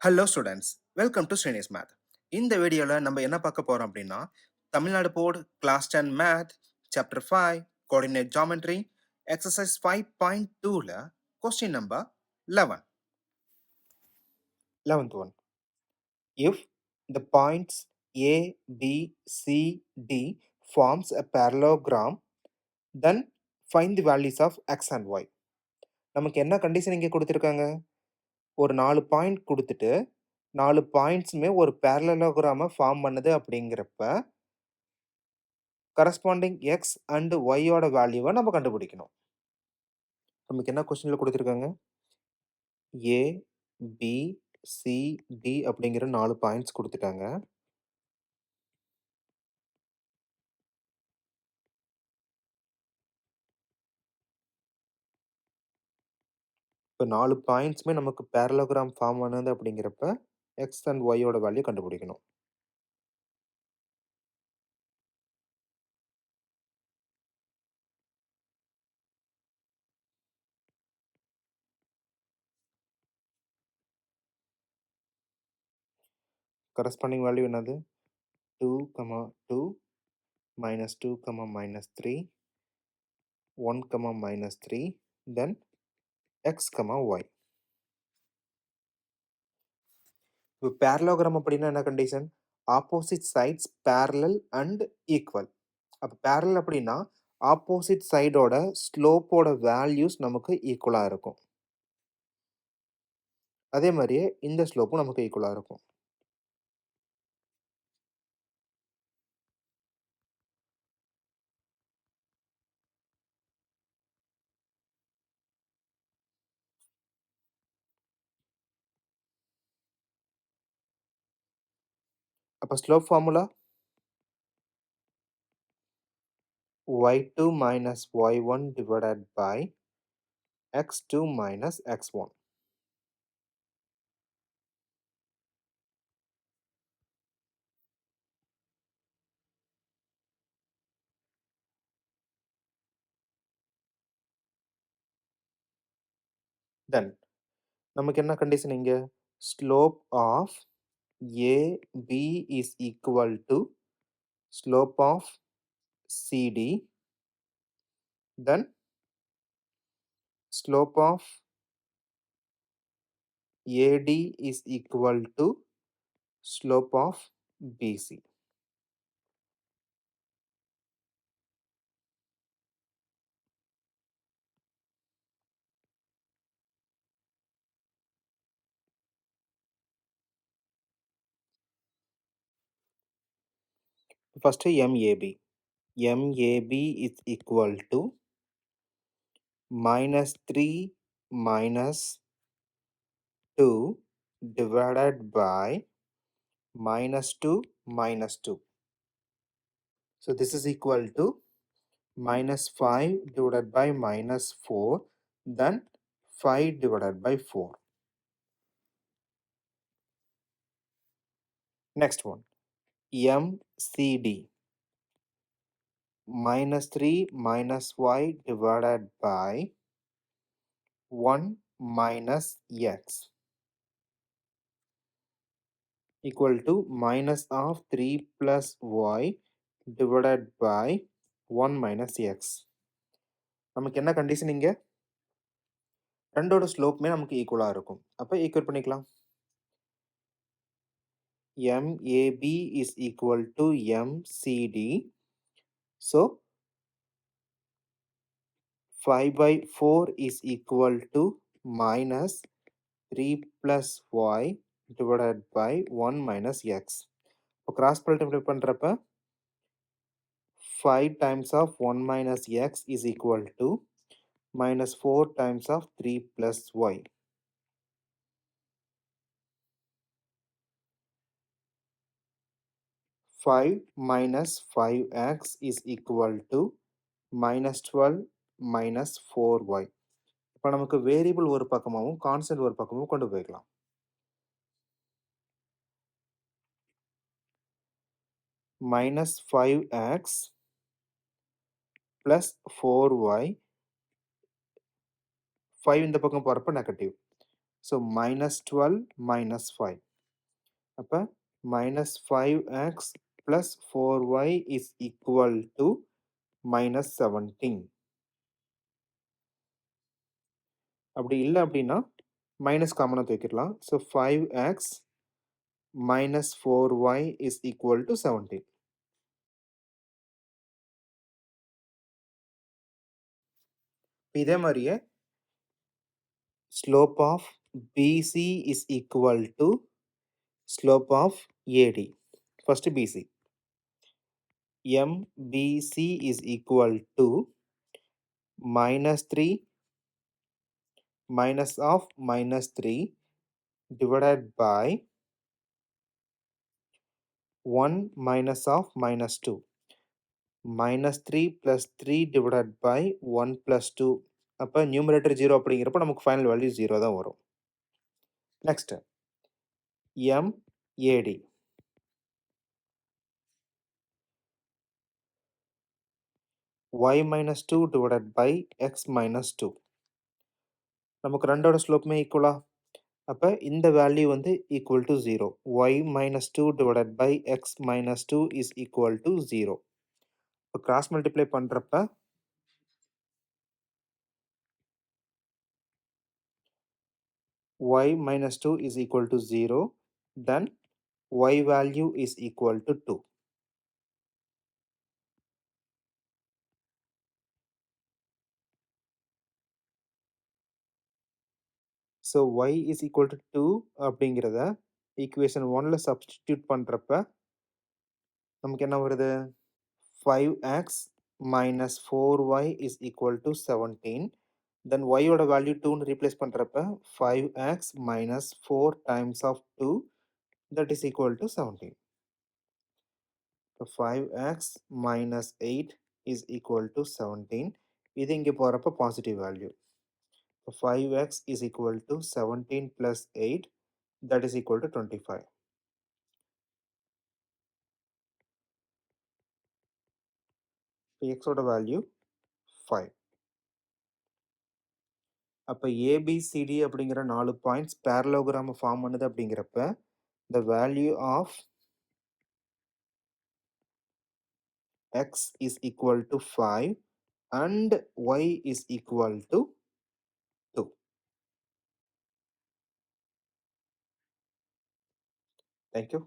Hello students, welcome to Srinis math. இந்த வீடியோவில் நம்ம என்ன பார்க்க போகிறோம் அப்படின்னா, Tamil Nadu board class 10 math chapter 5 coordinate geometry exercise 5.2ல question number 11. 11th one. If the points A, B, C, D forms a parallelogram, then find the values of x and y. நமக்கு என்ன கண்டிஷன் இங்கே கொடுத்துருக்காங்க? ஒரு 4 பாயிண்ட் கொடுத்துட்டு 4 பாயிண்ட்ஸுமே ஒரு பேரலலோகிராமை form பண்ணுது அப்படிங்கிறப்ப கரஸ்பாண்டிங் எக்ஸ் அண்ட் ஒய்யோட வேல்யூவை நம்ம கண்டுபிடிக்கணும். நமக்கு என்ன கொஸ்டினில் கொடுத்துருக்காங்க? ஏ, பி, சி, டி அப்படிங்கிற 4 பாயிண்ட்ஸ் கொடுத்துட்டாங்க. இப்போ 4 பாயிண்ட்ஸுமே நமக்கு பேரலோகிராம் ஃபார்ம் பண்ணுது அப்படிங்கிறப்ப எக்ஸ் அண்ட் ஒய்யோட வேல்யூ கண்டுபிடிக்கணும். கரஸ்பாண்டிங் வேல்யூ என்னது? 2, 2 -2, -3 1, -3 then x, y. இப்போ பேரலோகிராம் அப்படின்னா என்ன condition? Opposite sides parallel and equal. அப்போ பேரலல் அப்படின்னா ஆப்போசிட் சைடோட ஸ்லோப்போட வேல்யூஸ் நமக்கு ஈக்குவலாக இருக்கும். அதே மாதிரியே இந்த ஸ்லோப்பும் நமக்கு ஈக்குவலாக இருக்கும். அப்போ slope formula y2 minus y1 divided by x2 minus x1. Then நமக்கு என்ன கண்டிஷன் இங்க? Slope of AB is equal to slope of CD, then slope of AD is equal to slope of BC. First MAB. MAB is equal to -3 minus 2 divided by -2 minus 2. So this is equal to -5 divided by -4, then 5 divided by 4. Next one, MCD. -3 minus y divided by 1 minus x equal to minus of 3 plus y divided by 1 minus x. நமக்கு என்ன condition இங்க? ரெண்டோட ஸ்லோப்புமே நமக்கு ஈக்குவலாக இருக்கும். அப்போ equal பண்ணிக்கலாம். MAB is equal to MCD. So 5/4 is equal to minus 3 plus y divided by 1 minus x. இப்போ கிராஸ் மல்டிப்ளை பண்ணுறப்ப 5 times of 1 minus x is equal to minus 4 times of 3 plus y. 5 minus 5x is equal to minus 12 minus 4y. இப்போ நமக்கு variable ஒரு பக்கமாகவும் constant ஒரு பக்கமும் கொண்டு போய்க்கலாம். minus 5x plus 4y, 5 இந்த பக்கம் போகிறப்ப நெகட்டிவ். ஸோ -12 -5. அப்போ -5x plus 4y is equal to -17. அப்படி இல்லை அப்படின்னா மைனஸ் காமனாக தூக்கிடலாம். So 5x minus 4y is equal to 17. இதே மாதிரியே slope of BC is equal to slope of AD. First BC. MBC is equal to -3 minus of -3 divided by 1 minus of -2. -3 plus 3 divided by 1 plus 2. அப்போ numerator 0 அப்படிங்கிறப்ப நமக்கு final value 0 தான் வரும். Next MAD. y minus 2 divided by x minus 2. நமக்கு ரெண்டோட ஸ்லோப்புமே ஈக்குவலா? அப்போ இந்த வேல்யூ வந்து equal to 0. y minus 2 divided by x minus 2 is equal to 0. இப்போ கிராஸ் மல்டிப்ளை பண்ணுறப்ப y minus 2 is equal to 0. Then y value is equal to 2. So y is equal to 2 அப்படிங்கிறத equation 1ல் substitute பண்ணுறப்ப நமக்கு என்ன வருது? 5x minus 4y is equal to 17. Then y ஓட value 2ன்னு replace பண்ணுறப்ப 5x minus 4 times of 2 that is equal to 17. So 5x minus 8 is equal to 17. இது இங்கே போகிறப்ப positive value. 5x is equal to 17 plus 8 that is equal to 25. x ஓட value 5. அப்போ ABCD அப்படிங்கிற 4 points parallelogram form பண்ணுது அப்படிங்கிறப்ப the value of x is equal to 5 and y is equal to 2. Thank you.